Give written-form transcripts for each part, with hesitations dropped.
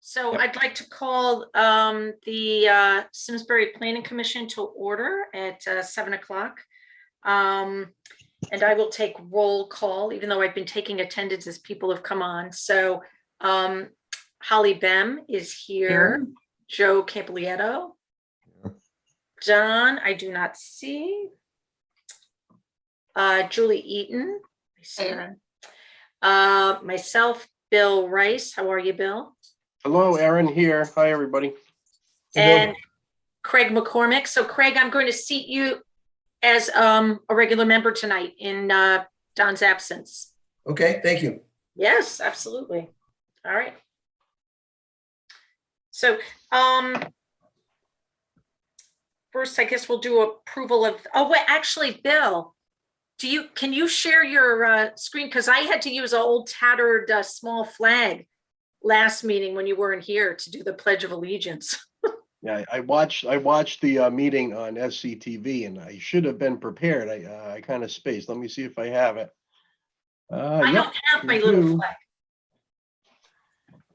So Yep. I'd like to call the Simsbury Planning Commission to order at 7 o'clock. And I will take roll call, even though I've been taking attendance as people have come on. So Holly Bem is here. Joe Campolietto. Don, I do not see. Julie Eaton. I see her. Myself, Bill Rice. How are you, Bill? Hello, Aaron here. Hi, everybody. And Craig McCormick. So Craig, I'm going to seat you as a regular member tonight in Don's absence. Okay, thank you. Yes, absolutely. All right. So first, I guess we'll do approval of, oh, wait, actually, Bill, can you share your screen? Because I had to use an old tattered small flag last meeting when you weren't here to do the Pledge of Allegiance. Yeah, I watched the meeting on SCTV, and I should have been prepared. I kind of spaced. Let me see if I have it. I don't have my little flag.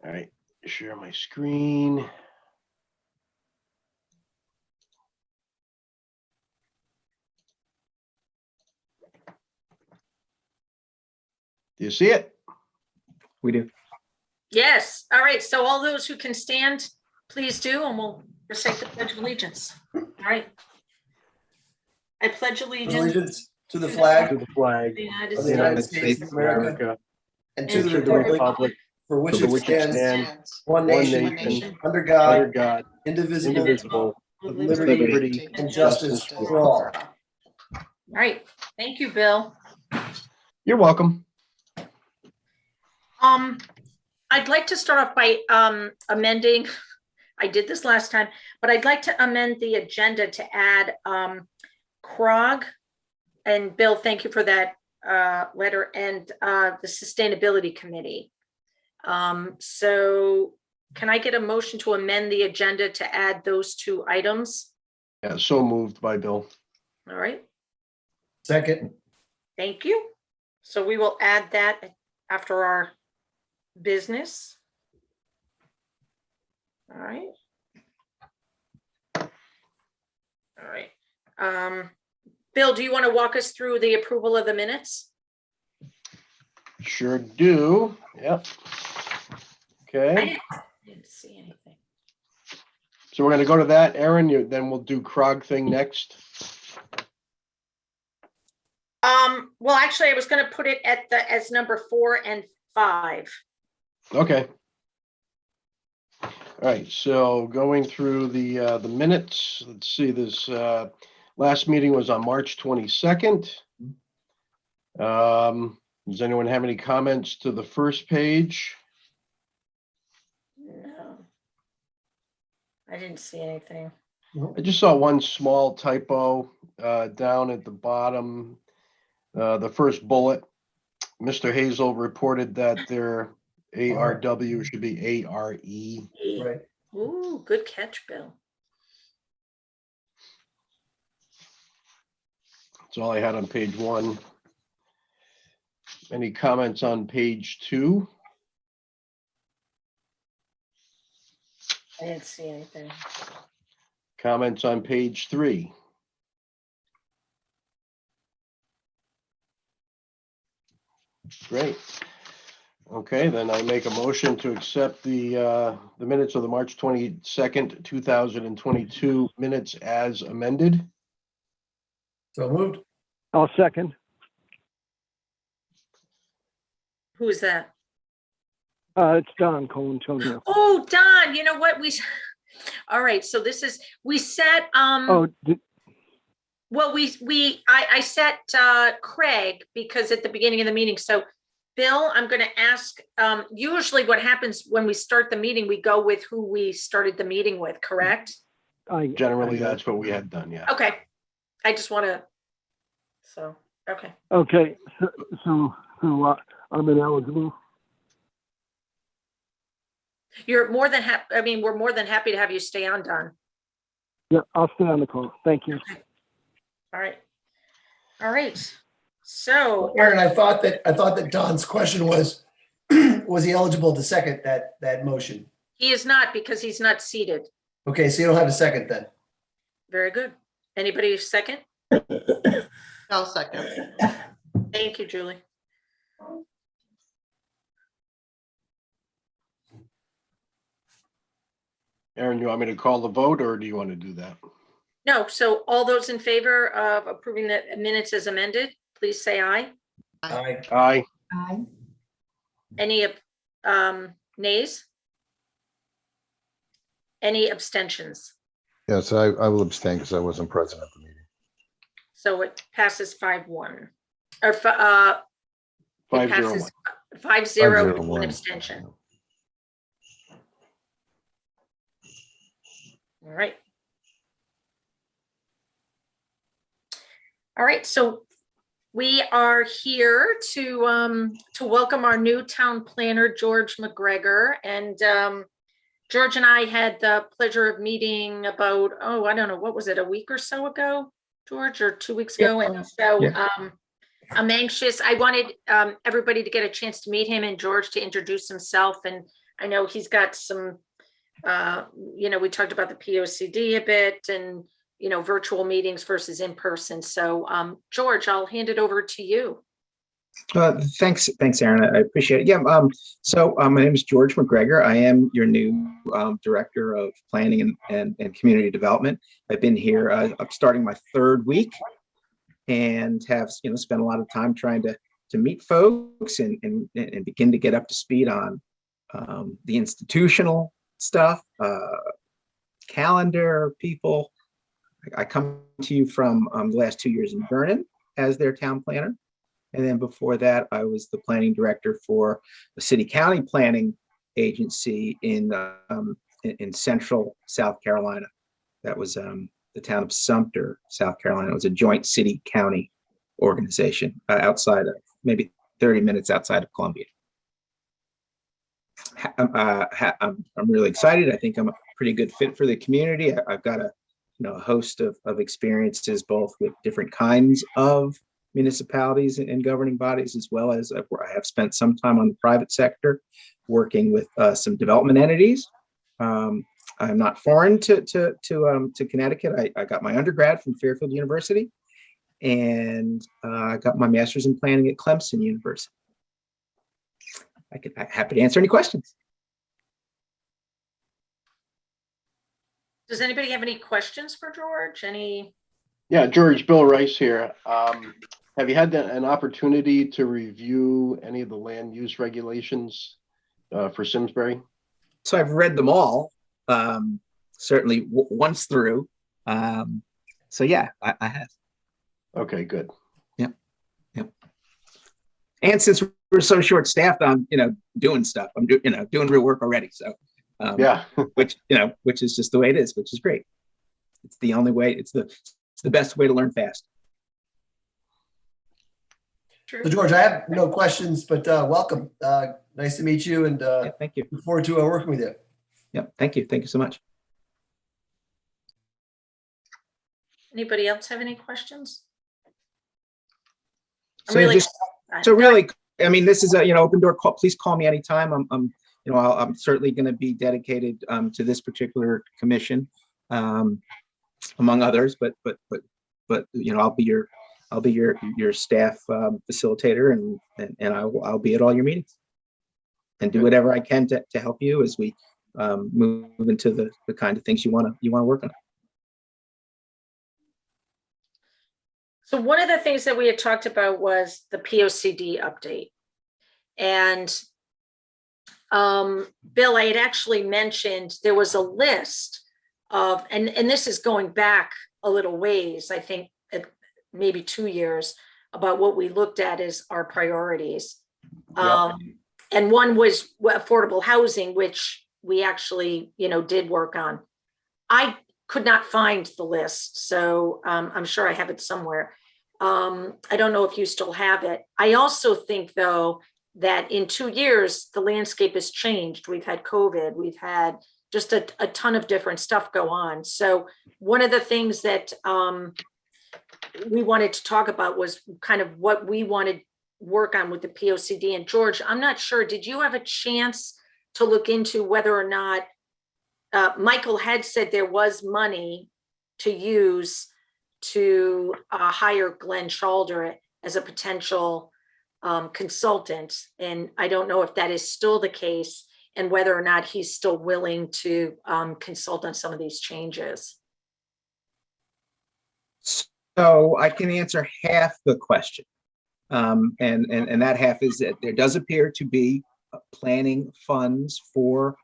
All right, share my screen. Do you see it? We do. Yes. All right. So all those who can stand, please do, and we'll recite the Pledge of Allegiance. All right. I pledge allegiance To the flag To the flag to the of the United States of America and to the republic for which it stands, one nation, under God, indivisible, with liberty and justice for all. All right. Thank you, Bill. You're welcome. I'd like to start off by amending, I did this last time, but I'd like to amend the agenda to add CROG, and Bill, thank you for that letter, and the Sustainability Committee. So can I get a motion to amend the agenda to add those two items? Yeah, so moved by Bill. All right, Second, thank you. So we will add that after our business. All right. All right. Bill, do you want to walk us through the approval of the minutes? Sure do. Yep. Okay. I didn't see anything. So we're going to go to that, Aaron. Then we'll do CROG thing next. Well, actually, I was going to put it at as number 4 and 5. Okay. All right. So going through the minutes. Let's see. This last meeting was on March 22nd. Does anyone have any comments to the first page? No, I didn't see anything. I just saw one small typo down at the bottom. The first bullet, Mr. Hazel reported that their ARW should be ARE. right? Ooh, good catch, Bill. That's all I had on page 1. Any comments on page 2? I didn't see anything. Comments on page 3? Great. Okay, then I make a motion to accept the minutes of the March 22nd, 2022 minutes as amended. So moved. I'll second. Who is that? It's Don Colantonio. Oh, Don, you know what? All right, so we set, Oh, well, I set Craig because at the beginning of the meeting. So Bill, I'm going to ask, usually what happens when we start the meeting, we go with who we started the meeting with, correct? Generally, that's what we had done, yeah. Okay. I just want to, okay. Okay, so I'm ineligible. You're more than happy. I mean, we're more than happy to have you stay on, Don. Yeah, I'll stay on the call. Thank you. All right. All right. So Aaron, I thought that Don's question was, was he eligible to second that motion? He is not because he's not seated. Okay, so you don't have a second then. Very good. Anybody second? I'll second. Thank you, Julie. Aaron, you want me to call the vote or do you want to do that? No, so all those in favor of approving the minutes as amended, please say aye. Aye. Aye. Aye. Any nays? Any abstentions? Yes, I will abstain because I wasn't present at the meeting. So it passes 5-1. Or it 5-0. passes 5-0 with 1 5-0-1. abstention. All right. All right, so we are here to welcome our new town planner, George Mcgregor. And George and I had the pleasure of meeting about, oh, I don't know, what was it, a week or so ago, George, or 2 weeks ago? And so I'm anxious. I wanted everybody to get a chance to meet him and George to introduce himself. And I know he's got some, we talked about the POCD a bit and, virtual meetings versus in person. So George, I'll hand it over to you. Thanks, Aaron. I appreciate it. Yeah. So my name is George Mcgregor. I am your new director of planning and community development. I've been here. I'm starting my 3rd week, and have spent a lot of time trying to meet folks and begin to get up to speed on the institutional stuff, calendar, people. I come to you from the last 2 years in Vernon as their town planner. And then before that, I was the planning director for the city county planning agency in central South Carolina. That was the town of Sumter, South Carolina. It was a joint city county organization outside of, maybe 30 minutes outside of Columbia. I'm really excited. I think I'm a pretty good fit for the community. I've got a host of experiences, both with different kinds of municipalities and governing bodies, as well as I have spent some time on the private sector working with some development entities. I'm not foreign to Connecticut. I got my undergrad from Fairfield University, and I got my master's in planning at Clemson University. I'm happy to answer any questions. Does anybody have any questions for George? Yeah, George, Bill Rice here. Have you had an opportunity to review any of the land use regulations for Simsbury? So I've read them all, certainly once through. So yeah, I have. Okay, good. Yep. And since we're so short-staffed, I'm doing stuff. I'm doing real work already. So Yeah. which is just the way it is, which is great. It's the only way. It's the best way to learn fast. True. So George, I have no questions, but welcome. Nice to meet you, and Yeah, thank you. look forward to working with you. Yep. Thank you. Thank you so much. Anybody else have any questions? So really, I mean, this is a open door call. Please call me anytime. I'm certainly going to be dedicated to this particular commission, among others. But I'll be your staff facilitator, and I'll be at all your meetings, and do whatever I can to help you as we move into the kind of things you want to work on. So one of the things that we had talked about was the POCD update. And Bill, I had actually mentioned there was a list of, and this is going back a little ways, I think maybe 2 years, about what we looked at as our priorities. Yep. And one was affordable housing, which we actually, did work on. I could not find the list, so I'm sure I have it somewhere. I don't know if you still have it. I also think, though, that in 2 years, the landscape has changed. We've had COVID, we've had just a ton of different stuff go on. So one of the things that we wanted to talk about was kind of what we wanted work on with the POCD. And George, I'm not sure, did you have a chance to look into whether or not Michael had said there was money to use to hire Glenn Shalder as a potential consultant. And I don't know if that is still the case and whether or not he's still willing to consult on some of these changes. So I can answer half the question. And that half is that there does appear to be planning funds for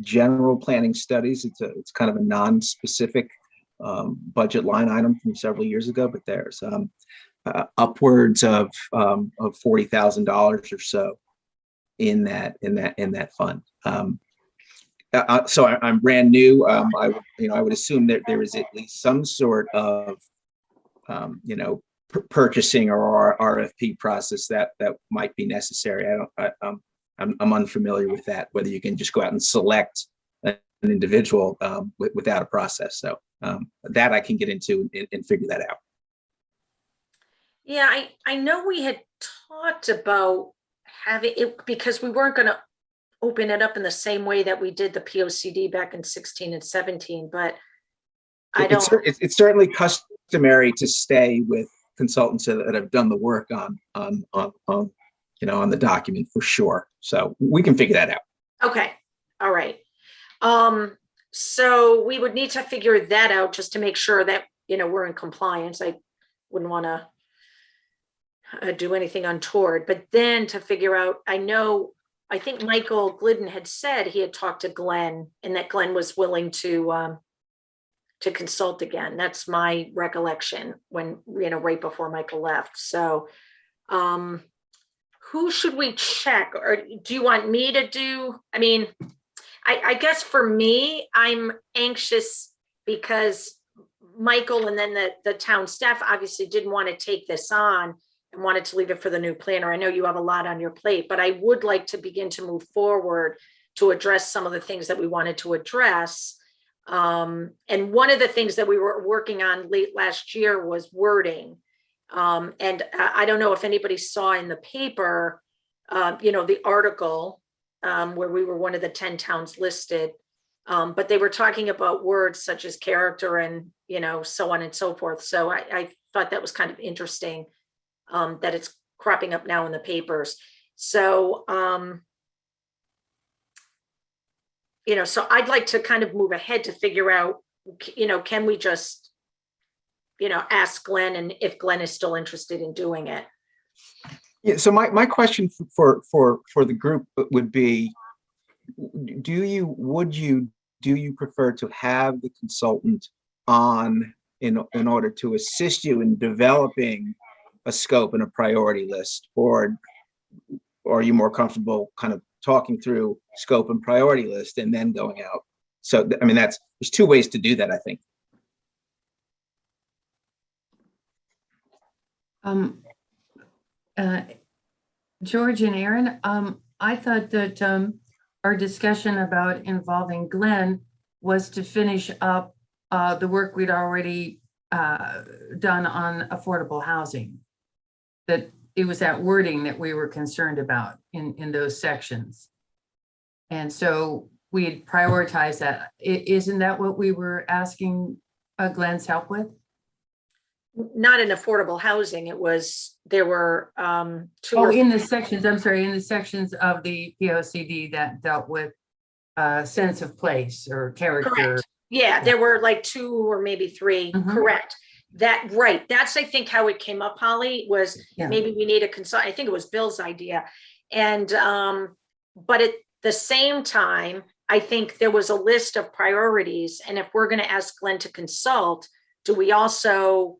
general planning studies. It's kind of a non-specific budget line item from several years ago, but there's upwards of $40,000 or so in that fund. So I'm brand new. I would assume that there is at least some sort of purchasing or RFP process that might be necessary. I'm unfamiliar with that, whether you can just go out and select an individual without a process. So that I can get into and figure that out. Yeah, I know we had talked about having it because we weren't going to open it up in the same way that we did the POCD back in 16 and 17, but it's certainly customary to stay with consultants that have done the work on the document for sure. So we can figure that out. Okay. All right. So we would need to figure that out just to make sure that, we're in compliance. I wouldn't want to do anything untoward, but then to figure out, I think Michael Glidden had said he had talked to Glenn and that Glenn was willing to consult again. That's my recollection when, right before Michael left. So who should we check, or do you want me to do? I mean, I guess for me, I'm anxious because Michael and then the town staff obviously didn't want to take this on and wanted to leave it for the new planner. I know you have a lot on your plate, but I would like to begin to move forward to address some of the things that we wanted to address. And one of the things that we were working on late last year was wording. And I don't know if anybody saw in the paper, the article where we were one of the 10 towns listed, but they were talking about words such as character and, so on and so forth. So I thought that was kind of interesting that it's cropping up now in the papers. So, so I'd like to kind of move ahead to figure out, can we just, ask Glenn, and if Glenn is still interested in doing it. Yeah. So my question for the group would be, do you prefer to have the consultant on in order to assist you in developing a scope and a priority list, or are you more comfortable kind of talking through scope and priority list and then going out? So, I mean, there's two ways to do that, I think. George and Aaron, I thought that our discussion about involving Glenn was to finish up the work we'd already done on affordable housing. That it was that wording that we were concerned about in those sections. And so we had prioritized that. Isn't that what we were asking Glenn's help with? Not in affordable housing. There were two. Oh, in the sections, I'm sorry, in the sections of the POCD that dealt with sense of place or character. Correct. Yeah, there were like 2 or maybe 3. Mm-hmm. Correct. Right. That's, I think, how it came up, Holly, was maybe we need a consultant. I think it was Bill's idea. And, but at the same time, I think there was a list of priorities. And if we're going to ask Glenn to consult, do we also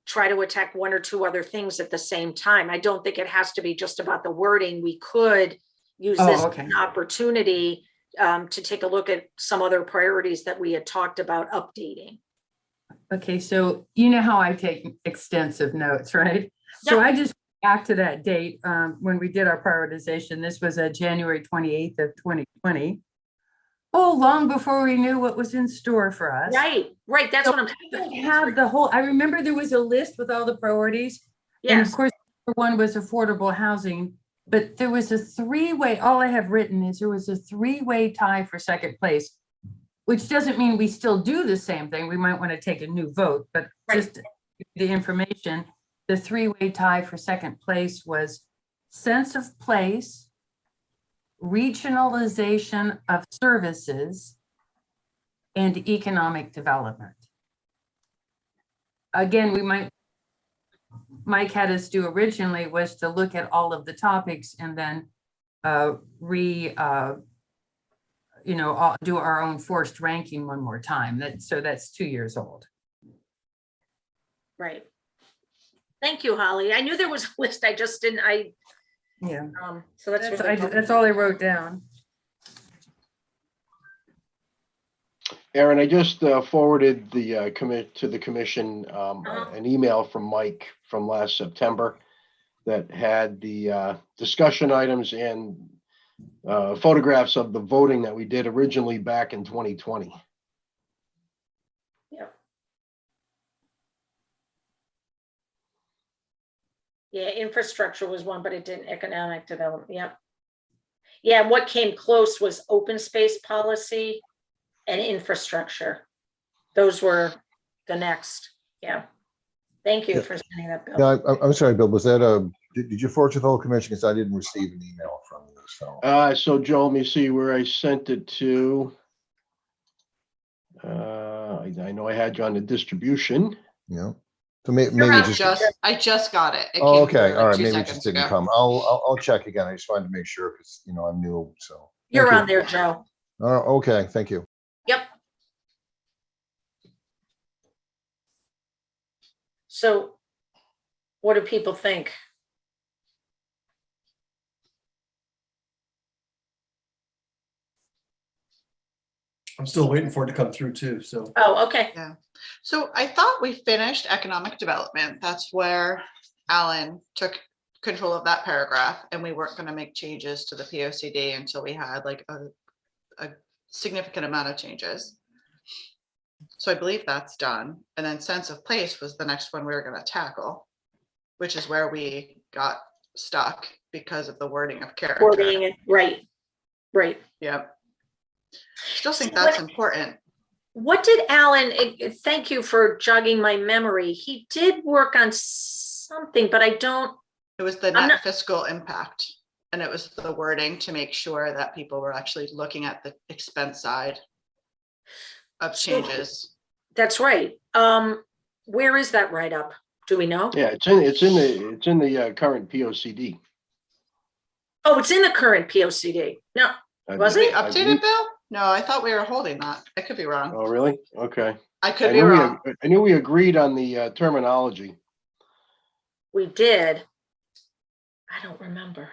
try to attack 1 or 2 other things at the same time? I don't think it has to be just about the wording. We could use this as an opportunity to take a look at some other priorities that we had talked about updating. Okay, so you know how I take extensive notes, right? So I just back to that date when we did our prioritization. This was January 28th of 2020. Oh, long before we knew what was in store for us. Right. That's what I'm talking about. I remember there was a list with all the priorities. Yes. And of course, one was affordable housing, but there was a 3-way, all I have written is there was a 3-way tie for second place. which doesn't mean we still do the same thing. We might want to take a new vote, but Right. just the information, the three-way tie for second place was sense of place, regionalization of services, and economic development. Again, Mike had us do originally was to look at all of the topics and then do our own forced ranking one more time. So that's 2 years old. Right. Thank you, Holly. I knew there was a list. I just didn't, Yeah, so that's really helpful. that's all I wrote down. Aaron, I just forwarded the commit to the commission an email from Mike from last September that had the discussion items and photographs of the voting that we did originally back in 2020. Yeah, infrastructure was one, but it didn't, economic development, yep. Yeah, and what came close was open space policy and infrastructure. Those were the next, yeah. Thank you Yeah. for sending that, Bill. Yeah, I'm sorry, Bill, was that did you forward to the whole commission? Because I didn't receive an email from you, so. So Joe, let me see where I sent it to. I know I had you on the distribution. Yeah. So maybe You're it out, just. I just got it. It Oh, came okay, through all like right, 2 maybe it just seconds didn't ago. come. I'll check again. I just wanted to make sure because, I'm new, so. You're Thank on there, Joe. you. Okay, thank you. Yep. So what do people think? I'm still waiting for it to come through too, so. Oh, okay. So I thought we finished economic development. That's where Alan took control of that paragraph, and we weren't going to make changes to the POCD until we had like a significant amount of changes. So I believe that's done. And then sense of place was the next one we were going to tackle, which is where we got stuck because of the wording of character. Wording, right. Yep. Still think So that's important. What did Alan, thank you for jogging my memory. He did work on something, but I don't. It was the I'm net not- fiscal impact, and it was the wording to make sure that people were actually looking at the expense side of changes. That's right. Where is that write-up? Do we know? Yeah, it's in the current POCD. Oh, it's in the current POCD. No, Was Did we it? update it, Bill? No, I thought we were holding that. I could be wrong. Oh, really? Okay. I could be wrong. I knew we agreed on the terminology. we did. I don't remember.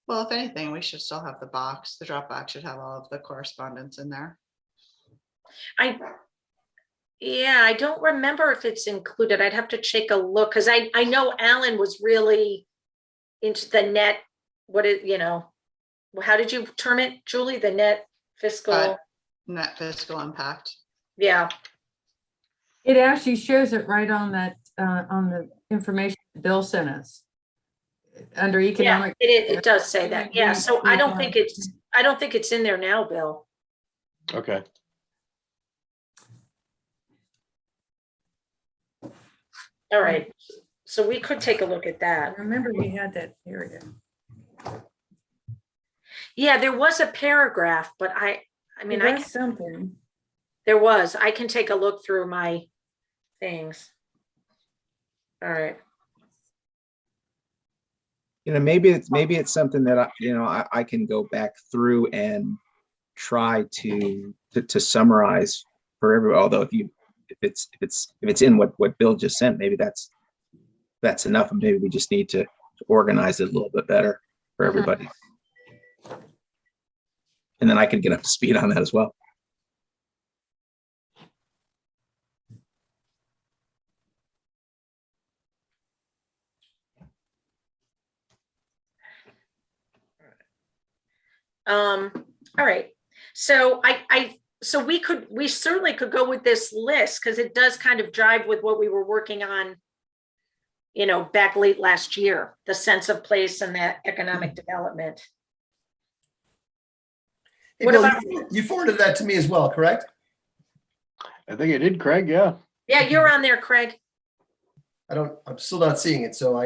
Well, if anything, we should still have the box. The Dropbox should have all of the correspondence in there. Yeah, I don't remember if it's included. I'd have to take a look because I know Alan was really into the net. How did you term it, Julie? The net fiscal. Net fiscal impact. Yeah. It actually shows it right on that, on the information Bill sent us. Under Yeah, economic. it does say that. Yeah. So I don't think it's in there now, Bill. Okay. All right. So we could take a look at I that. remember we had that area. Yeah, there was a paragraph, but I mean, There was something. there was. I can take a look through my things. All right. Maybe it's something that I can go back through and try to summarize for everyone. Although if it's in what Bill just sent, maybe that's enough. And maybe we just need to organize it a little bit better for everybody. And then I can get up to speed on that as well. All right. So so we certainly could go with this list because it does kind of jive with what we were working on, back late last year, the sense of place and that economic development. Hey, What Bill, about- you forwarded that to me as well, correct? I think I did, Craig, yeah. Yeah, you're on there, Craig. I'm still not seeing it, so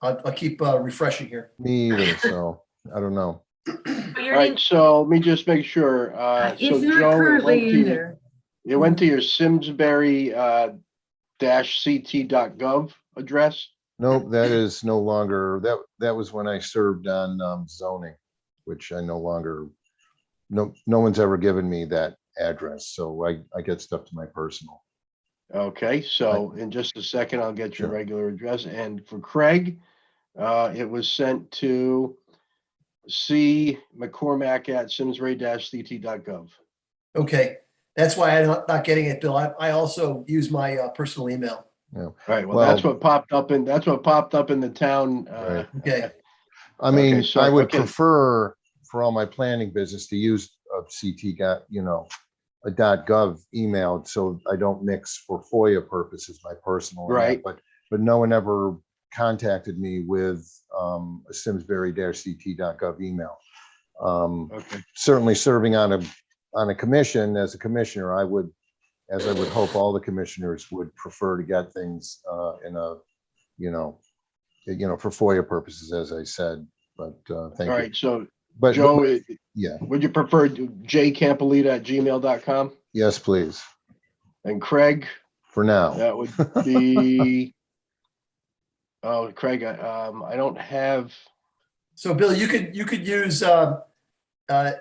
I'll keep refreshing here. Me either, so I don't know. Oh, All your right, name, so let me just make sure. So It's not Joe, currently in there. it went to your Simsbury dash ct.gov address. Nope, that is no longer, that was when I served on zoning, which I no longer, no one's ever given me that address, so I get stuff to my personal. Okay, so in just a second, I'll get your Sure. regular address. And for Craig, it was sent to C McCormack at simsbury-ct.gov. Okay, that's why I'm not getting it, Bill. I also use my personal email. Right, well, that's Well- what popped up in the town. Right. Okay. I mean, Okay, so- I would okay. prefer for all my planning business to use a CT got, a .gov email, so I don't mix for FOIA purposes, my personal. and that, Right. But no one ever contacted me with a Simsbury-CT.gov email. Okay, Certainly serving on a commission as a commissioner, as I would hope all the commissioners would prefer to get things in a, for FOIA purposes, as I said, but all thank you. right, so But Joe, yeah, would you prefer jcampolita@gmail.com? yes, please, And Craig, for now. that would be, oh, Craig, I don't have, So Bill, you could use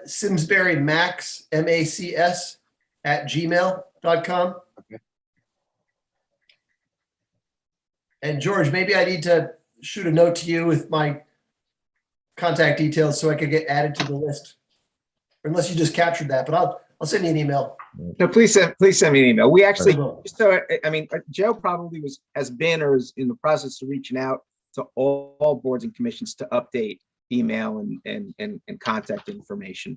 Simsbury Max, MACS @gmail.com. Okay. And George, maybe I need to shoot a note to you with my contact details so I could get added to the list. Unless you just captured that, but I'll send you an email. No, please send me an email. We actually, I will. so, I mean, Joe probably has been or is in the process of reaching out to all boards and commissions to update email and contact information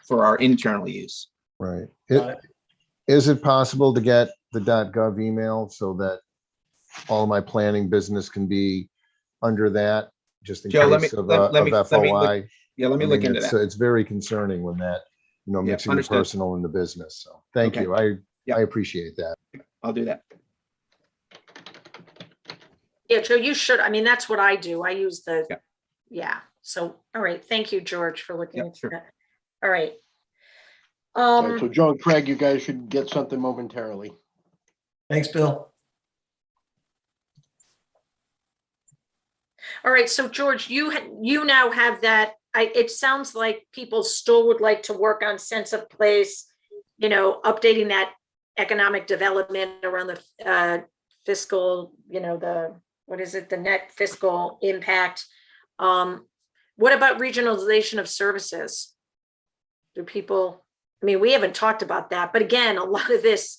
for our internal use. Right. Got it. Is it possible to get the .gov email so that all my planning business can be under that, just in Joe, case of FOI? Yeah, let me look into that. It's very concerning when that, mixing the understood. personal and the business. So thank Okay. you. Yeah. I appreciate that. I'll do that. yeah, Joe, you should, I mean, that's what I do. I use the, Yeah. yeah. So, all right, thank you, George, for looking Yeah, into sure. that. All right. all right, so Joe and Craig, you guys should get something momentarily. Thanks, Bill. All right, so George, you now have that, it sounds like people still would like to work on sense of place, updating that economic development around the fiscal, the net fiscal impact. What about regionalization of services? Do people, I mean, we haven't talked about that, but again, a lot of this,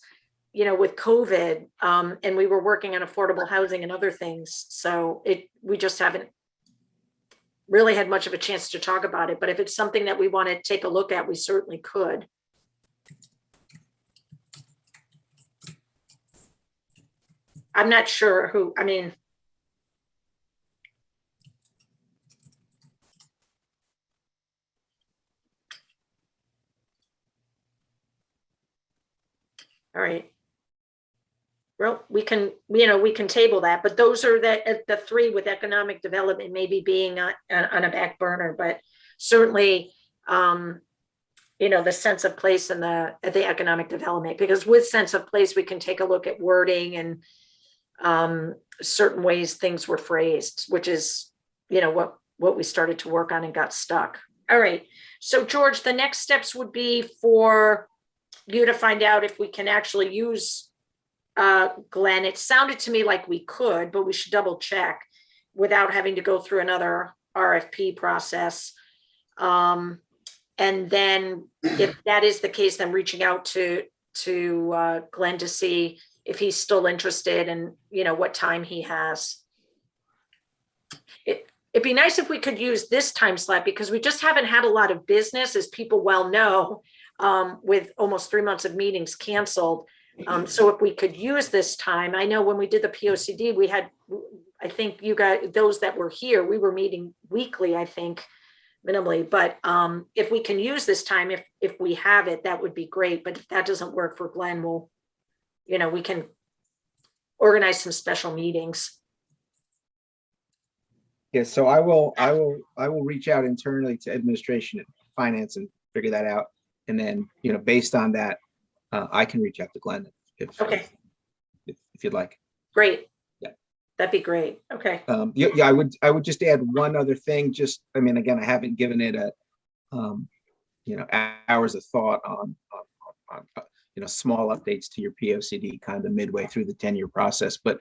with COVID, and we were working on affordable housing and other things. So we just haven't really had much of a chance to talk about it. But if it's something that we want to take a look at, we certainly could. I'm not sure who, I mean. All right. Well, we can table that, but those are the three with economic development maybe being on a back burner, but certainly, the sense of place and the economic development, because with sense of place, we can take a look at wording and certain ways things were phrased, which is, what we started to work on and got stuck. All right. So George, the next steps would be for you to find out if we can actually use Glenn. It sounded to me like we could, but we should double check without having to go through another RFP process. And then if that is the case, then reaching out to Glenn to see if he's still interested and, what time he has. It'd be nice if we could use this time slot because we just haven't had a lot of business, as people well know, with almost 3 months of meetings canceled. So if we could use this time, I know when we did the POCD, we had, I think you guys, those that were here, we were meeting weekly, I think, minimally, but if we can use this time, if we have it, that would be great. But if that doesn't work for Glenn, we'll, we can organize some special meetings. Yes, so I will reach out internally to administration and finance and figure that out. And then, based on that, I can reach out to Glenn if you'd like. Great. Yeah. That'd be great. Okay. Yeah, I would just add one other thing. Just, I mean, again, I haven't given it a, hours of thought on small updates to your POCD kind of midway through the 10-year process. But,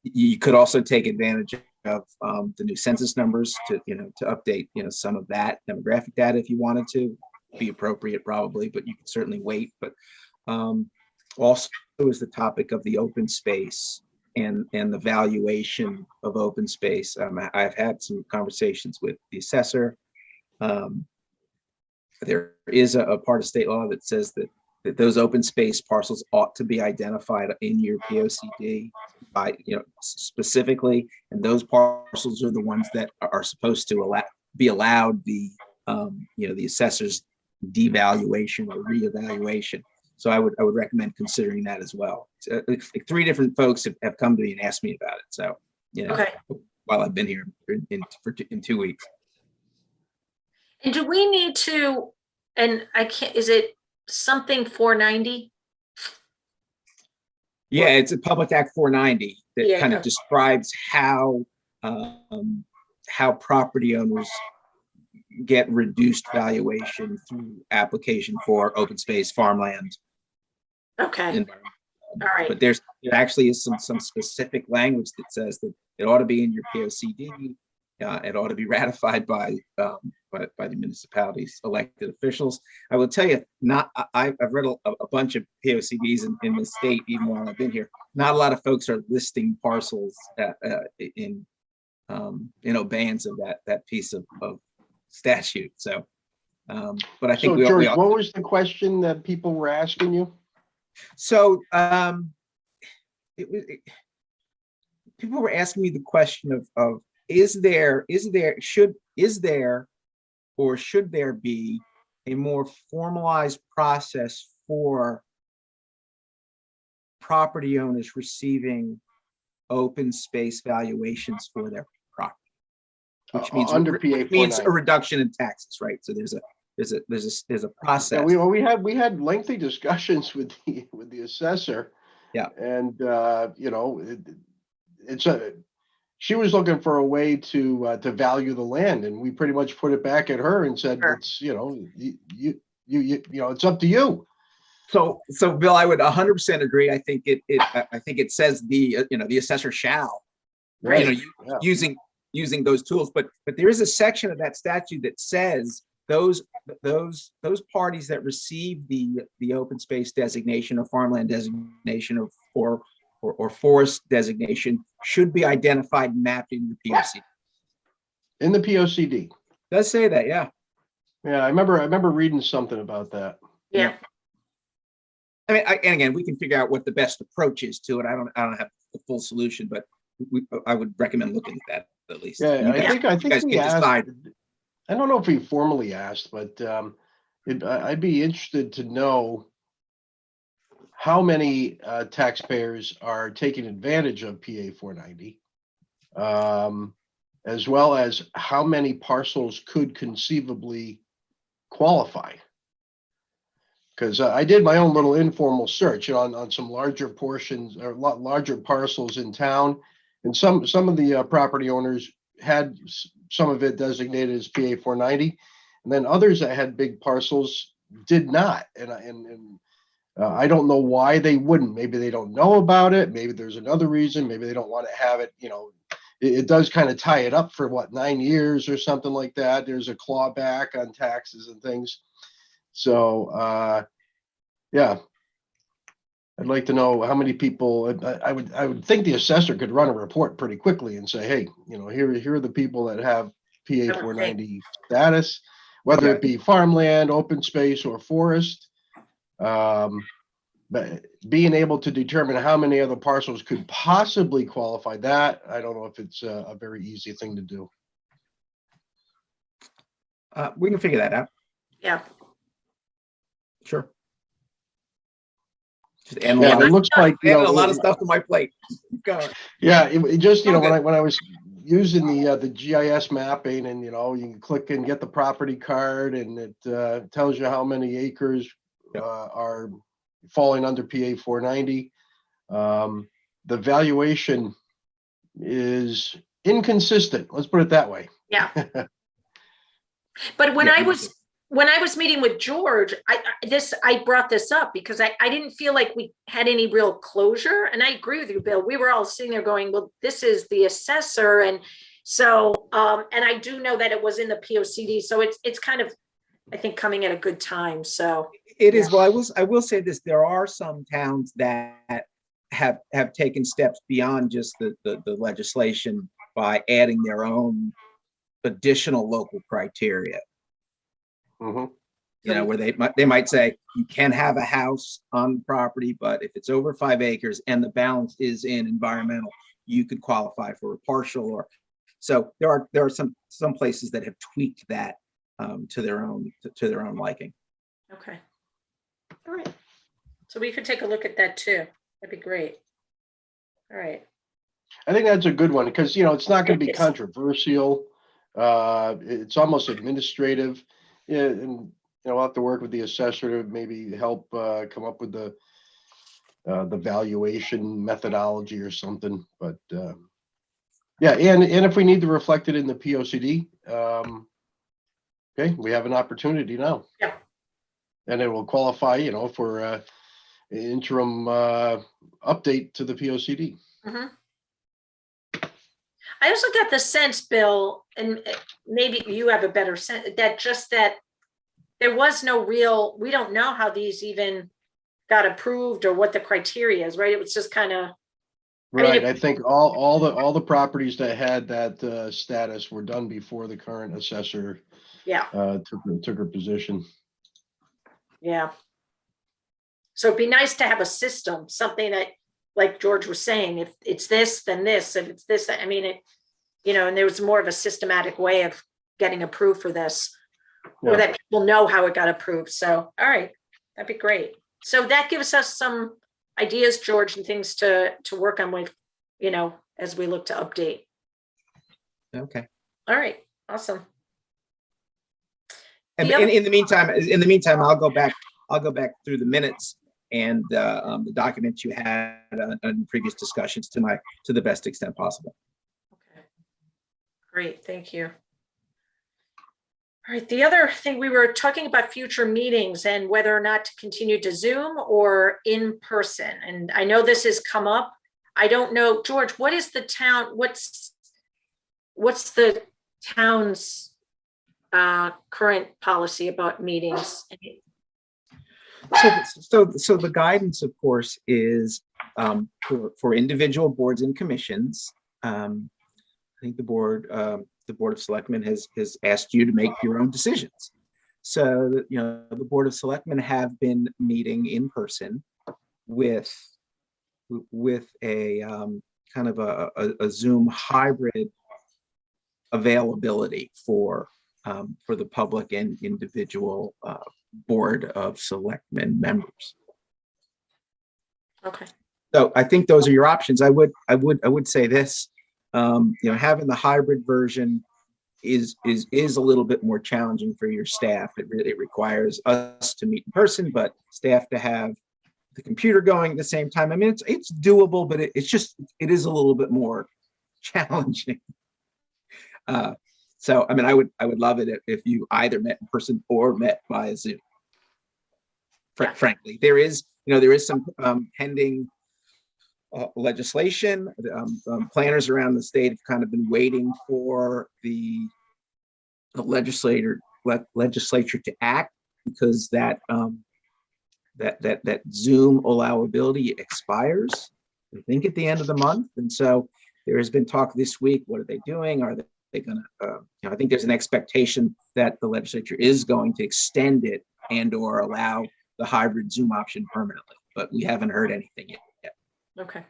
you could also take advantage of the new census numbers to update, some of that demographic data if you wanted to. Be appropriate probably, but you can certainly wait. But also is the topic of the open space and the valuation of open space. I've had some conversations with the assessor. There is a part of state law that says that those open space parcels ought to be identified in your POCD by, specifically, and those parcels are the ones that are supposed to be allowed the assessor's devaluation or reevaluation. So I would recommend considering that as well. Like 3 different folks have come to me and asked me about it. So, Okay. while I've been here in 2 weeks. And do we need to, and I can't, is it something 490? Yeah, it's a Public Act 490 that kind of okay. describes how property owners get reduced valuation through application for open space, farmland. Okay. Environment. All right. But there actually is some specific language that says that it ought to be in your POCD. It ought to be ratified by the municipality's elected officials. I will tell you, I've read a bunch of POCDs in the state, even while I've been here. Not a lot of folks are listing parcels in obeyance of that piece of statute. So, but I think So George, what was the question that people were asking you? So people were asking me the question of is there or should there be a more formalized process for property owners receiving open space valuations for their property, which means a reduction in taxes, right? So there's a process. Yeah, we had lengthy discussions with the assessor. Yeah, and she was looking for a way to value the land, and we pretty much put it back at her and said, Sure. it's it's up to you. So Bill, I would 100% agree. I think it says the assessor shall, Right. using those tools, but there is a section of that statute that says those parties that receive the open space designation or farmland designation or forest designation should be identified and mapped in the POCD. In the POCD. It does say that, yeah. Yeah, I remember reading something about that. Yeah. I mean, and again, we can figure out what the best approach is to it. I don't have the full solution, but I would recommend looking at that at least. Yeah, I think we asked. Decide. I don't know if we formally asked, but I'd be interested to know how many taxpayers are taking advantage of PA 490, as well as how many parcels could conceivably qualify. Because I did my own little informal search on some larger portions or larger parcels in town, and some of the property owners had some of it designated as PA 490, and then others that had big parcels did not. And I don't know why they wouldn't. Maybe they don't know about it. Maybe there's another reason. Maybe they don't want to have it. It does kind of tie it up for 9 years or something like that. There's a clawback on taxes and things. So yeah, I'd like to know how many people. I would think the assessor could run a report pretty quickly and say, hey, here are the people that have PA 490 status, whether it be farmland, open space, or forest. But being able to determine how many other parcels could possibly qualify, that I don't know if it's a very easy thing to do. We can figure that out. Yeah. Sure. Just adding Yeah, it looks like, adding a lot of stuff to my plate. Keep going. yeah, it just, Oh, when good. when I was using the GIS mapping, and, you can click and get the property card, and it tells you how many acres Yep. are falling under PA 490. The valuation is inconsistent. Let's put it that way. Yeah. But when Yeah, I was meeting with George, I brought this up because I didn't feel like we had any real closure. And I agree with you, Bill. We were all sitting there going, well, this is the assessor. And so, and I do know that it was in the POCD. So it's kind of, I think, coming at a good time. So it is. Well, I will say this: there are some towns that have taken steps beyond just the legislation by adding their own additional local criteria. Mhm. Where they might say you can have a house on the property, but if it's over 5 acres and the balance is in environmental, you could qualify for a partial. Or so there are some places that have tweaked that to their own liking. okay. All right. So we could take a look at that too. That'd be great. All right. I think that's a good one because, it's not going to be It is. controversial. It's almost administrative. Yeah, and, we'll have to work with the assessor to maybe help come up with the valuation methodology or something. But yeah, and if we need to reflect it in the POCD, okay, we have an opportunity now. Yeah. And it will qualify, for an interim update to the POCD. Mhm. I also got the sense, Bill, and maybe you have a better sense, that there was no real, we don't know how these even got approved or what the criteria is, right? It was just kind of. Right, I think all the properties that had that status were done before the current assessor Yeah, took her position. yeah. So it'd be nice to have a system, something that, like George was saying, if it's this, then this, if it's this, I mean, and there was more of a systematic way of getting approved for this, or Yeah. that people know how it got approved. So, all right, that'd be great. So that gives us some ideas, George, and things to work on with, as we look to update. Okay. All right, awesome. And The other- in the meantime, I'll go back through the minutes and the documents you had on previous discussions to the best extent possible. Okay. Great, thank you. All right, the other thing, we were talking about future meetings and whether or not to continue to Zoom or in person. And I know this has come up. I don't know, George, what is the town, what's the town's current policy about meetings? So the guidance, of course, is for individual boards and commissions. I think the Board of Selectmen has asked you to make your own decisions. So the Board of Selectmen have been meeting in person with a kind of a Zoom hybrid availability for the public and individual Board of Selectmen members. Okay. So I think those are your options. I would say this, having the hybrid version is a little bit more challenging for your staff. It requires us to meet in person, but staff to have the computer going at the same time. I mean, it's doable, but it is a little bit more challenging. So, I mean, I would love it if you either met in person or met via Zoom. Frankly, there is some pending legislation. Planners around the state have kind of been waiting for the legislature to act, because that Zoom allowability expires, I think, at the end of the month. And so there has been talk this week. What are they doing? Are they going to? I think there's an expectation that the legislature is going to extend it and/or allow the hybrid Zoom option permanently, but we haven't heard anything yet. Okay.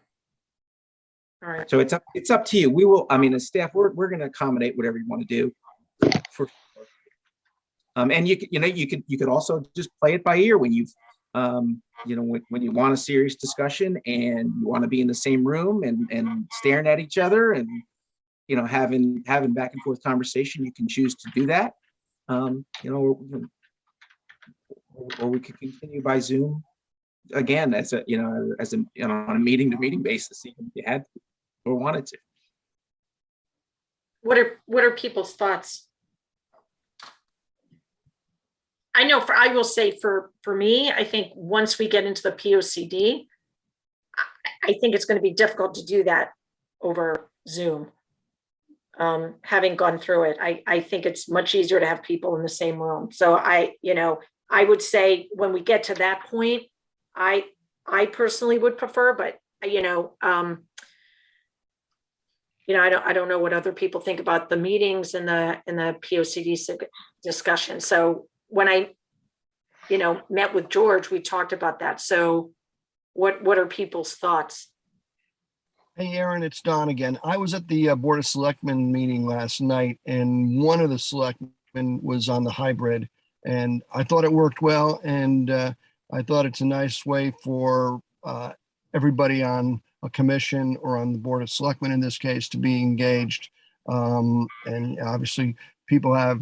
All right. So it's up to you. We will, I mean, as staff, we're going to accommodate whatever you want to do. And you could also just play it by ear when you've, when you want a serious discussion and you want to be in the same room and staring at each other and, having back and forth conversation, you can choose to do that. Or we could continue by Zoom again as on a meeting to meeting basis, even if you had to or wanted to. What are people's thoughts? I know I will say for me, I think once we get into the POCD, I think it's going to be difficult to do that over Zoom. Having gone through it, I think it's much easier to have people in the same room. So I would say when we get to that point, I personally would prefer, but I don't know what other people think about the meetings and the POCD discussion. So when I, met with George, we talked about that. So what are people's thoughts? Hey, Aaron, it's Don again. I was at the Board of Selectmen meeting last night, and one of the selectmen was on the hybrid, and I thought it worked well, and I thought it's a nice way for everybody on a commission or on the Board of Selectmen in this case to be engaged. And obviously, people have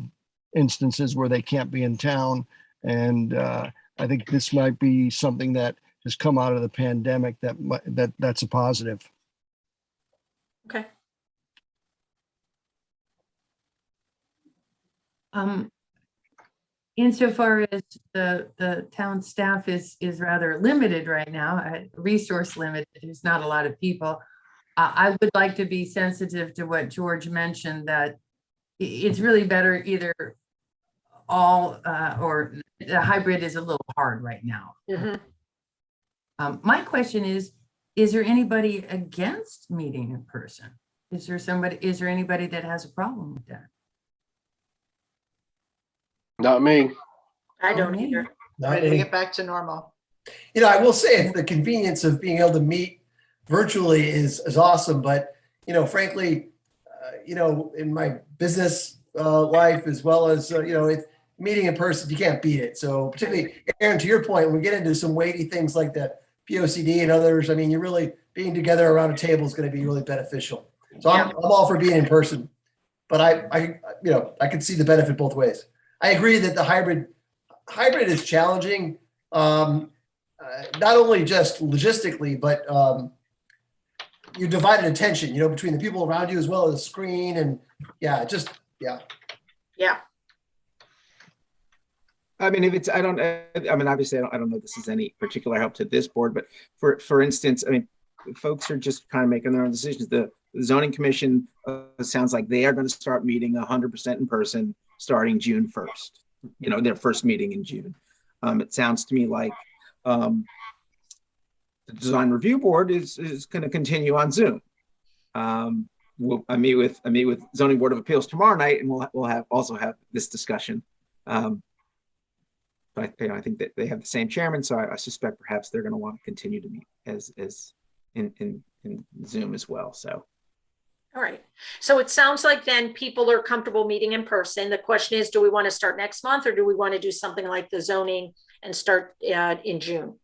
instances where they can't be in town, and I think this might be something that has come out of the pandemic that's a positive. Okay. Insofar as the town staff is rather limited right now, resource limited, there's not a lot of people. I would like to be sensitive to what George mentioned, that it's really better either all or the hybrid is a little hard right now. Mm-hmm. My question is there anybody against meeting in person? Is there anybody that has a problem with that? Not me. I don't either. Ready to get back to normal. I will say the convenience of being able to meet virtually is awesome, but frankly, in my business life as well as meeting in person, you can't beat it. So particularly, Aaron, to your point, when we get into some weighty things like the POCD and others, I mean, you're really being together around a table is going to be really beneficial. So I'm all for being in person, but I can see the benefit both ways. I agree that the hybrid is challenging, not only just logistically, but you divided attention, between the people around you as well as the screen, and Yeah. I mean, obviously, I don't know if this is any particular help to this board, but for instance, I mean, folks are just kind of making their own decisions. The zoning commission sounds like they are going to start meeting 100% in person starting June 1st, their first meeting in June. It sounds to me like the design review board is going to continue on Zoom. I meet with zoning board of appeals tomorrow night, and we'll also have this discussion. But I think that they have the same chairman, so I suspect perhaps they're going to want to continue to meet as in Zoom as well. So, All right. So it sounds like then people are comfortable meeting in person. The question is, do we want to start next month, or do we want to do something like the zoning and start in June?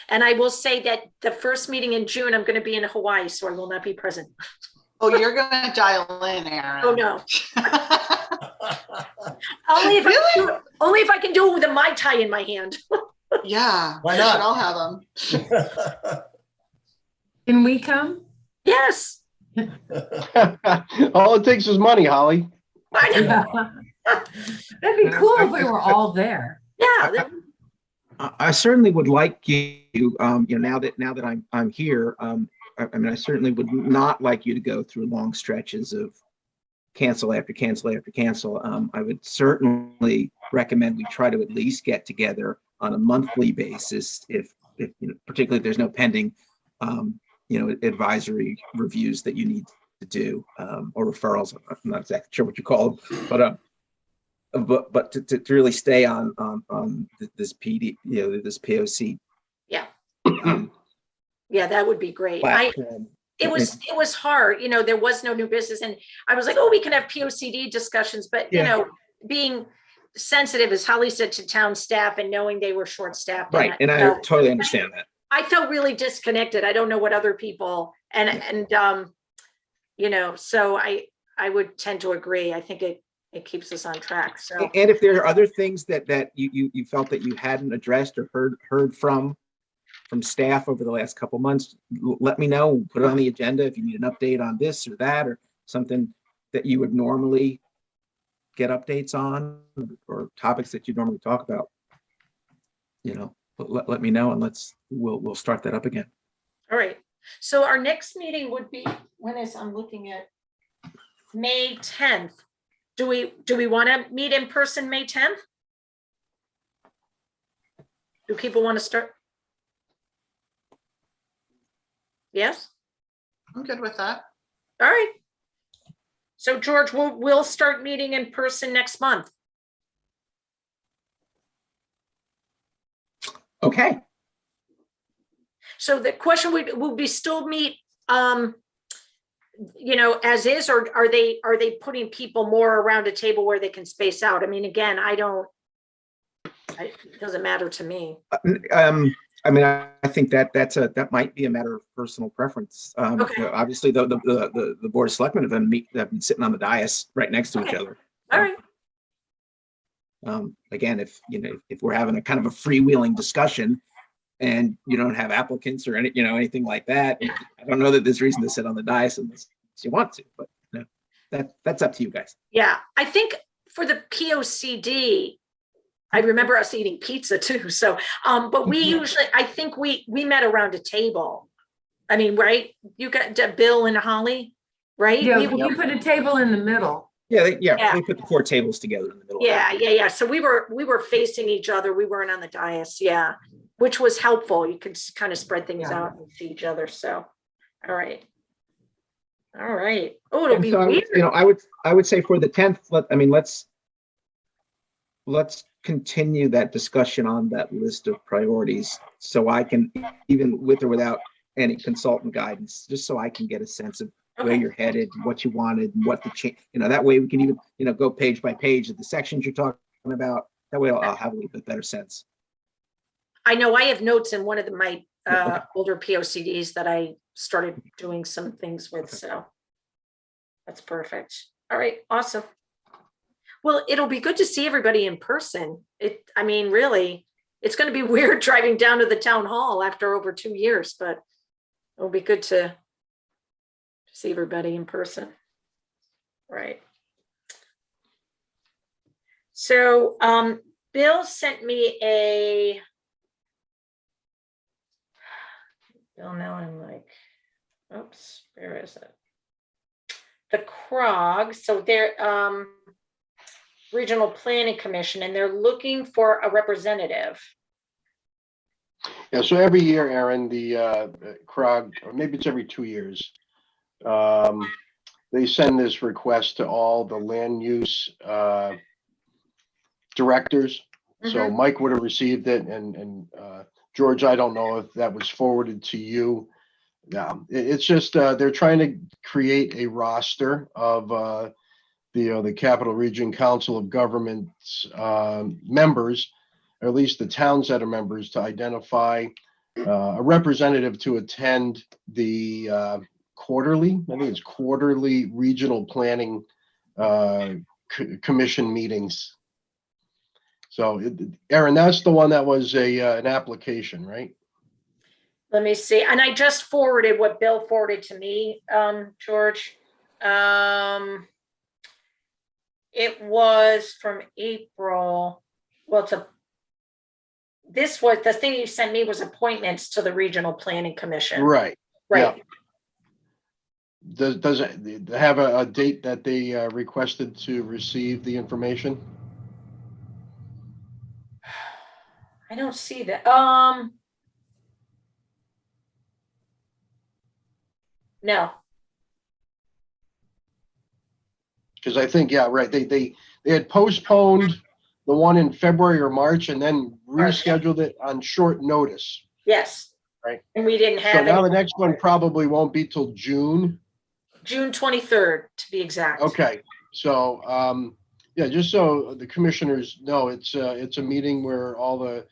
And I will say that the first meeting in June, I'm going to be in Hawaii, so I will not be present. Oh, you're going to dial in, Aaron. Oh, no. Only if I can do it with a Mai Tai in my hand. Yeah. Why not? I'll have them. Can we come? Yes. All it takes is money, Holly. I know. That'd be cool if we were all there. Yeah. I certainly would like you, now that I'm here. I certainly would not like you to go through long stretches of cancel after cancel after cancel. I would certainly recommend we try to at least get together on a monthly basis, if particularly if there's no pending, advisory reviews that you need to do, or referrals. I'm not exactly sure what you call them, but to really stay on this this POC. Yeah. Yeah, that would be great. Platform. it was hard, you know, there was no new business and I was like, oh, we can have POCD discussions, but you Yeah. know, being sensitive, as Holly said, to town staff and knowing they were short-staffed. Right, and I totally understand that. I felt really disconnected. I don't know what other people and you know, so I would tend to agree. I think it keeps us on track. So And if there are other things that you felt that you hadn't addressed or heard from staff over the last couple months, let me know. Put it on the agenda if you need an update on this or that, or something that you would normally get updates on, or topics that you normally talk about. You know, let me know, and we'll start that up again. all right. So our next meeting would be, I'm looking at May 10th. Do we want to meet in person May 10th? Do people want to start? Yes? I'm good with that. All right. So George, we'll start meeting in person next month. Okay. So the question will we still meet, you know, as is, or are they putting people more around a table where they can space out? I mean, again, it doesn't matter to me. I mean, I think that might be a matter of personal preference. Okay. You know, obviously, the board of selectmen have been sitting on the dais right next to each Okay. other. All right. Again, if we're having a kind of a freewheeling discussion, and you don't have applicants or anything like that, I don't know that there's reason to sit on the dais unless you want to. But you know, that's up to you guys. Yeah, I think for the POCD, I remember us eating pizza too. So, but we usually, I think we met around a table. I mean, right? You got Bill and Holly, right? Yeah, We- you put a table in the middle. Yeah, Yeah. they put the 4 tables together in the middle. Yeah. So we were facing each other. We weren't on the dais. Yeah, which was helpful. You could kind of spread things Yeah. out and see each other. So, all right. Oh, it'll And be so, weird. you know, I would say for the 10th, let's continue that discussion on that list of priorities, so I can, even with or without any consultant guidance, just so I can get a sense of where Okay. you're headed, what you wanted, and what the change. You know, that way we can even, go page by page of the sections you're talking about. That way I'll have a little bit better sense. I know I have notes in one of my Okay. older POCDs that I started doing some things with, so that's perfect. All right, awesome. Well, it'll be good to see everybody in person. I mean, really, it's going to be weird driving down to the town hall after over 2 years, but it'll be good to see everybody in person. Right. So, Bill sent me Bill, now I'm like, oops, where is it? The CROG, so they're Regional Planning Commission, and they're looking for a representative. Yeah, so every year, Aaron, the CROG, or maybe it's every 2 years, they send this request to all the land use directors. So Mike would have received it, and George, I don't know if that was forwarded to you. It's just they're trying to create a roster of the Capital Region Council of Governments members, or at least the towns that are members, to identify a representative to attend the quarterly regional planning commission meetings. So, Aaron, that's the one that was an application, right? Let me see, and I just forwarded what Bill forwarded to me, George. It was from April. Well, this was the thing you sent me was appointments to the Regional Planning Commission. Right. Right. Yeah. Does it have a date that they requested to receive the information? I don't see that. No. Because I think, yeah, right. They had postponed the one in February or March and then March. rescheduled it on short notice. Yes. Right. And we didn't So have now the it next one probably won't be till June. June 23rd, to be exact. Okay, so, yeah, just so the commissioners know, it's a meeting where all the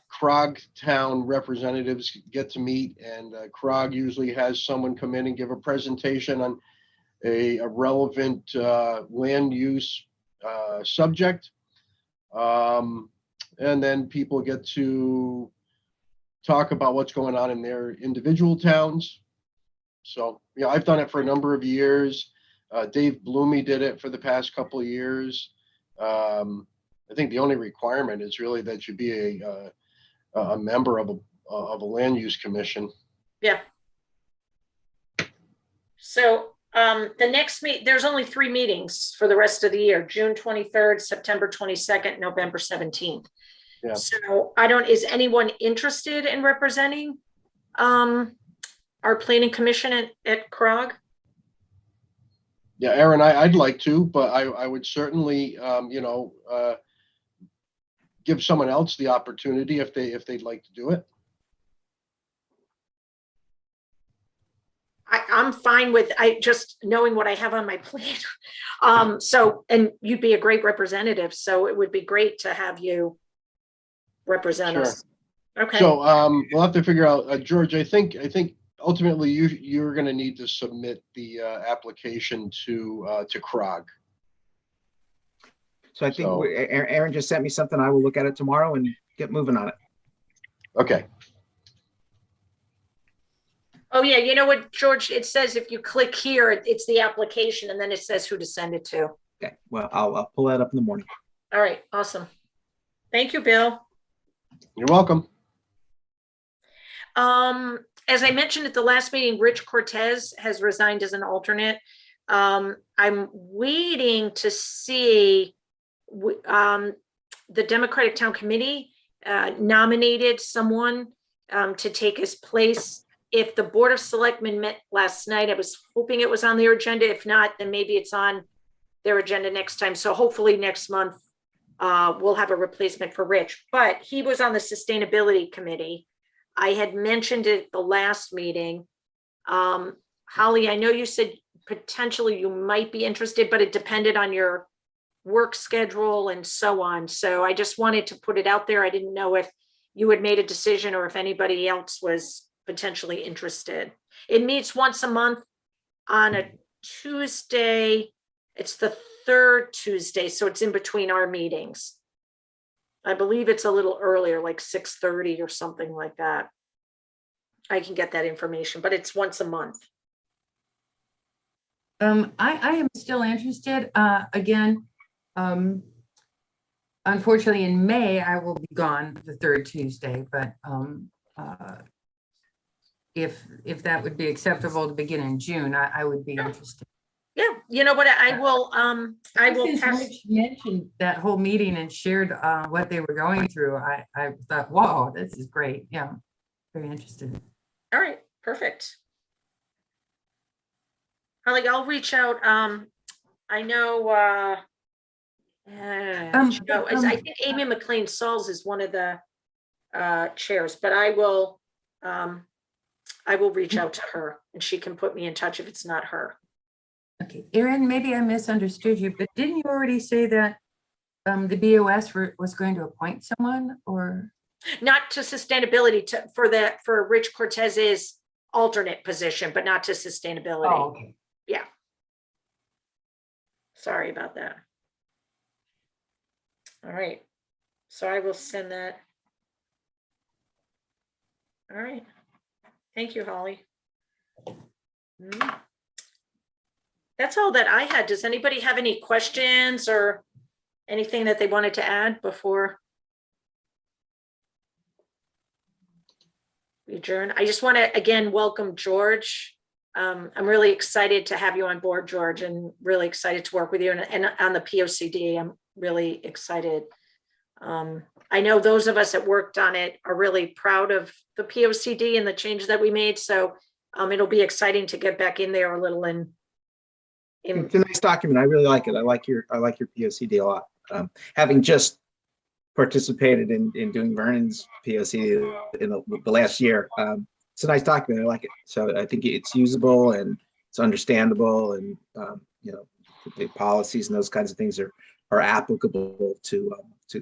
CROG town representatives get to meet, and CROG usually has someone come in and give a presentation on a relevant land use subject. And then people get to talk about what's going on in their individual towns. So, yeah, I've done it for a number of years. Dave Blumey did it for the past couple of years. I think the only requirement is really that you be a member of a land use commission. Yeah. So the next there's only 3 meetings for the rest of the year: June 23rd, September 22nd, November 17th. Yeah. So is anyone interested in representing our planning commission at CROG? Yeah, Aaron, I'd like to, but I would certainly, give someone else the opportunity if they'd like to do it. I'm fine with just knowing what I have on my plate. And you'd be a great representative, so it would be great to have you represent us. Okay. So we'll have to figure out, George, I think ultimately you're going to need to submit the application to CROG. So I think Aaron just sent me something. I will look at it tomorrow and get moving on it. Okay. Oh yeah, you know what, George? It says if you click here, it's the application, and then it says who to send it to. Okay, well, I'll pull that up in the morning. All right, awesome. Thank you, Bill. You're welcome. As I mentioned at the last meeting, Rich Cortez has resigned as an alternate. I'm waiting to see the Democratic Town Committee nominated someone to take his place. If the Board of Selectmen met last night, I was hoping it was on their agenda. If not, then maybe it's on their agenda next time. So hopefully next month we'll have a replacement for Rich. But he was on the Sustainability Committee. I had mentioned it at the last meeting. Holly, I know you said potentially you might be interested, but it depended on your work schedule and so on. So I just wanted to put it out there. I didn't know if you had made a decision or if anybody else was potentially interested. It meets once a month on a Tuesday. It's the 3rd Tuesday, so it's in between our meetings. I believe it's a little earlier, like 6:30 or something like that. I can get that information, but it's once a month. I am still interested. Again, unfortunately in May, I will be gone the 3rd Tuesday, but if that would be acceptable to begin in June, I would be interested. Yeah, you know what, I will Since pass. Rich mentioned that whole meeting and shared what they were going through, I thought, whoa, this is great. Yeah, very interested. All right, perfect. Holly, I'll reach out. I know I think Amy McLean Sauls is one of the chairs, but I will reach out to her and she can put me in touch if it's not her. Okay, Erin, maybe I misunderstood you, but didn't you already say that the BOS was going to appoint someone, or? Not to sustainability, for Rich Cortez's alternate position, but not to sustainability. Oh, okay. Yeah. Sorry about that. All right. So I will send that. All right. Thank you, Holly. That's all that I had. Does anybody have any questions or anything that they wanted to add before we adjourn? I just want to again welcome George. I'm really excited to have you on board, George, and really excited to work with you and on the POCD. I'm really excited. I know those of us that worked on it are really proud of the POCD and the changes that we made. So it'll be exciting to get back in there a little and. It's a nice document. I really like it. I like your POCD a lot. Having just participated in doing Vernon's POC in the last year. It's a nice document. I like it. So I think it's usable and it's understandable, and the policies and those kinds of things are applicable to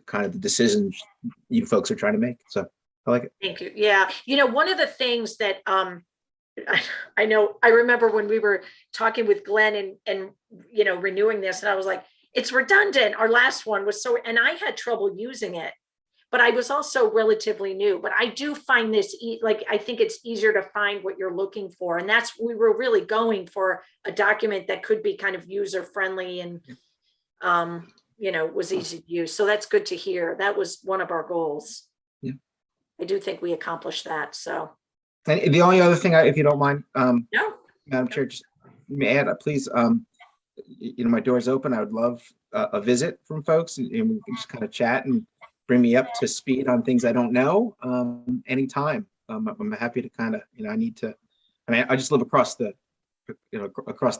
kind of the decisions you folks are trying to make. So I like it. Thank you. Yeah. One of the things that I know, I remember when we were talking with Glenn and renewing this, and I was like, it's redundant. Our last one was and I had trouble using it, but I was also relatively new. But I do find this, I think it's easier to find what you're looking for. And we were really going for a document that could be kind of user friendly and, was easy to use. So that's good to hear. That was one of our goals. Yeah. I do think we accomplished that. So. And the only other thing, if you don't mind, No. Madam Chair, just may I add, please, my door's open. I would love a visit from folks, and we can just kind of chat and bring me up to speed on things I don't know anytime. I'm happy to kind of, I just live across the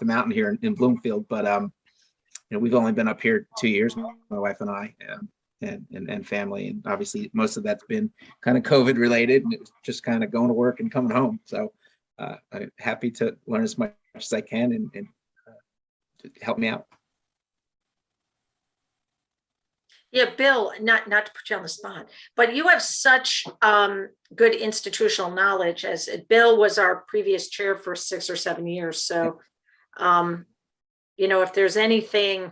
mountain here in Bloomfield, but we've only been up here 2 years, my wife and I, and family, and obviously most of that's been kind of COVID related, and it was just kind of going to work and coming home. So I'm happy to learn as much as I can and to help me out. Yeah, Bill, not to put you on the spot, but you have such good institutional knowledge. As Bill was our previous chair for 6 or 7 years. So, if there's anything,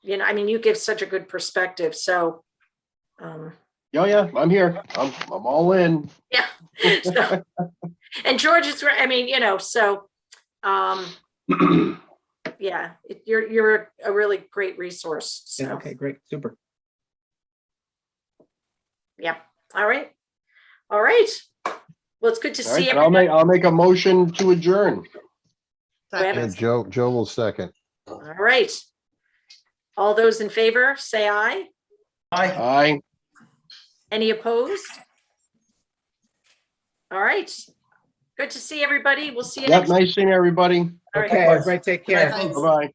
you give such a good perspective. So, Yeah, I'm here. I'm all in. yeah. So, and George is right. So, yeah, you're a really great resource. So. Yeah, okay, great, super. Yeah. All right. Well, it's good to All right, see and everybody. I'll make a motion to adjourn. Second. And Joe will second. All right. All those in favor, say aye. Aye. Any opposed? All right. Good to see everybody. We'll see you Yep, next. nice seeing everybody. All right. Okay, everybody take care. Thanks. Bye-bye.